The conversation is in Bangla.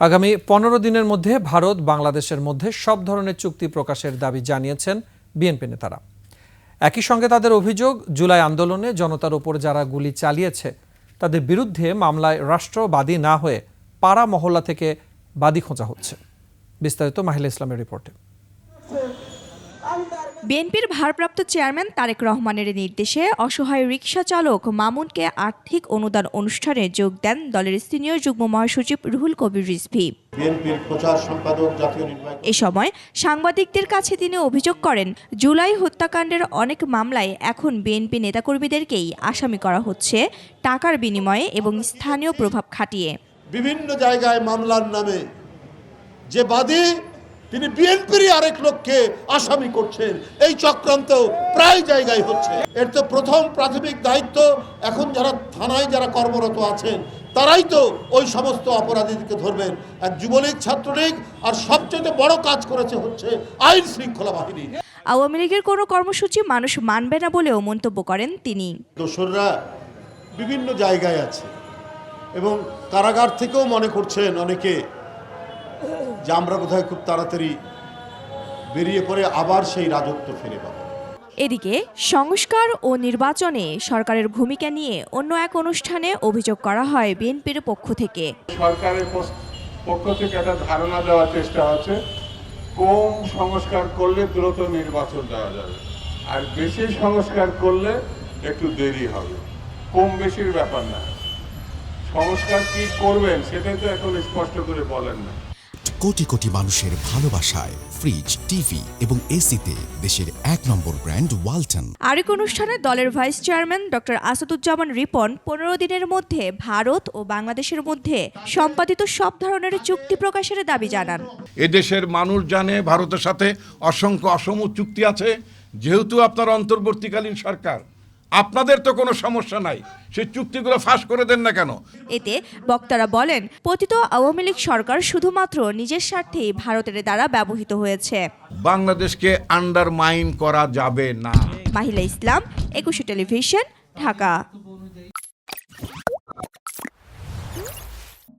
আগামী 15 দিনের মধ্যে ভারত বাংলাদেশের মধ্যে সব ধরনের চুক্তি প্রকাশের দাবি জানিয়েছেন বিএনপি নেতারা। একই সঙ্গে তাদের অভিযোগ, জুলাই আন্দোলনে জনতার উপর যারা গুলি চালিয়েছে তাদের বিরুদ্ধে মামলায় রাষ্ট্র বাদী না হয়ে পাড়া মহল্লা থেকে বাদী খোঁজা হচ্ছে। বিস্তারিত মাহিলা ইসলামের রিপোর্টে। বিএনপির ভারপ্রাপ্ত চেয়ারম্যান তারেক রহমানের নির্দেশে অসহায় রিকশা চালক মামুনকে আর্থিক অনুদান অনুষ্ঠানে যোগ দেন দলের সিনিয়র যুগ্ম মহাসচিব রুহুল কবির রিজভী। এ সময় সাংবাদিকদের কাছে তিনি অভিযোগ করেন, জুলাই হত্যাকাণ্ডের অনেক মামলায় এখন বিএনপি নেতাকর্মীদেরকেই আসামি করা হচ্ছে টাকার বিনিময়ে এবং স্থানীয় প্রভাব খাটিয়ে। বিভিন্ন জায়গায় মামলার নামে যে বাদী তিনি বিএনপির আরেক লোককে আসামি করছেন, এই চক্রান্ত প্রায় জায়গায় হচ্ছে। এর তো প্রথম প্রাথমিক দায়িত্ব এখন যারা থানায় যারা কর্মরত আছেন তারাই তো ওই সমস্ত অপরাধীদেরকে ধরবেন। এক যুবলীগ, ছাত্রলীগ আর সবচেয়ে বড় কাজ করেছে হচ্ছে আইন শৃঙ্খলা বাহিনী। আওয়ামী লীগের কোনো কর্মসূচি মানুষ মানবে না বলেও মন্তব্য করেন তিনি। দোসররা বিভিন্ন জায়গায় আছে এবং কারাগার থেকেও মনে করছেন অনেকে যে আমরা বোধহয় খুব তাড়াতাড়ি বেরিয়ে পড়ে আবার সেই রাজত্ব ফিরে পাবো। এদিকে সংস্কার ও নির্বাচনে সরকারের ভূমিকা নিয়ে অন্য এক অনুষ্ঠানে অভিযোগ করা হয় বিএনপির পক্ষ থেকে। সরকারের পক্ষ থেকে একটা ধারণা দেওয়ার চেষ্টা হচ্ছে কম সংস্কার করলে দ্রুত নির্বাচন দেওয়া যাবে, আর বেশি সংস্কার করলে একটু দেরি হবে। কম বেশির ব্যাপার না, সংস্কার কি করবেন সেটাই তো এখন স্পষ্ট করে বলেন না। কোটি কোটি মানুষের ভালোবাসায় ফ্রিজ, টিভি এবং এসিতে দেশের 1 নম্বর ব্র্যান্ড ওয়ালটন। আরেক অনুষ্ঠানে দলের vice chairman doctor Asaduzzaman Ripon 15 দিনের মধ্যে ভারত ও বাংলাদেশের মধ্যে সম্পাদিত সব ধরনের চুক্তি প্রকাশের দাবি জানান। এদেশের মানুষ জানে ভারতের সাথে অসংখ্য অসম চুক্তি আছে। যেহেতু আপনার অন্তর্বর্তীকালীন সরকার, আপনাদের তো কোনো সমস্যা নাই, সেই চুক্তিগুলো ফাঁস করে দেন না কেন? এতে বক্তারা বলেন, পতিত আওয়ামী লীগ সরকার শুধুমাত্র নিজের স্বার্থেই ভারতের দ্বারা ব্যবহৃত হয়েছে। বাংলাদেশকে আন্ডারমাইন করা যাবে না। মাহিলা ইসলাম, 21 টেলিভিশন, ঢাকা।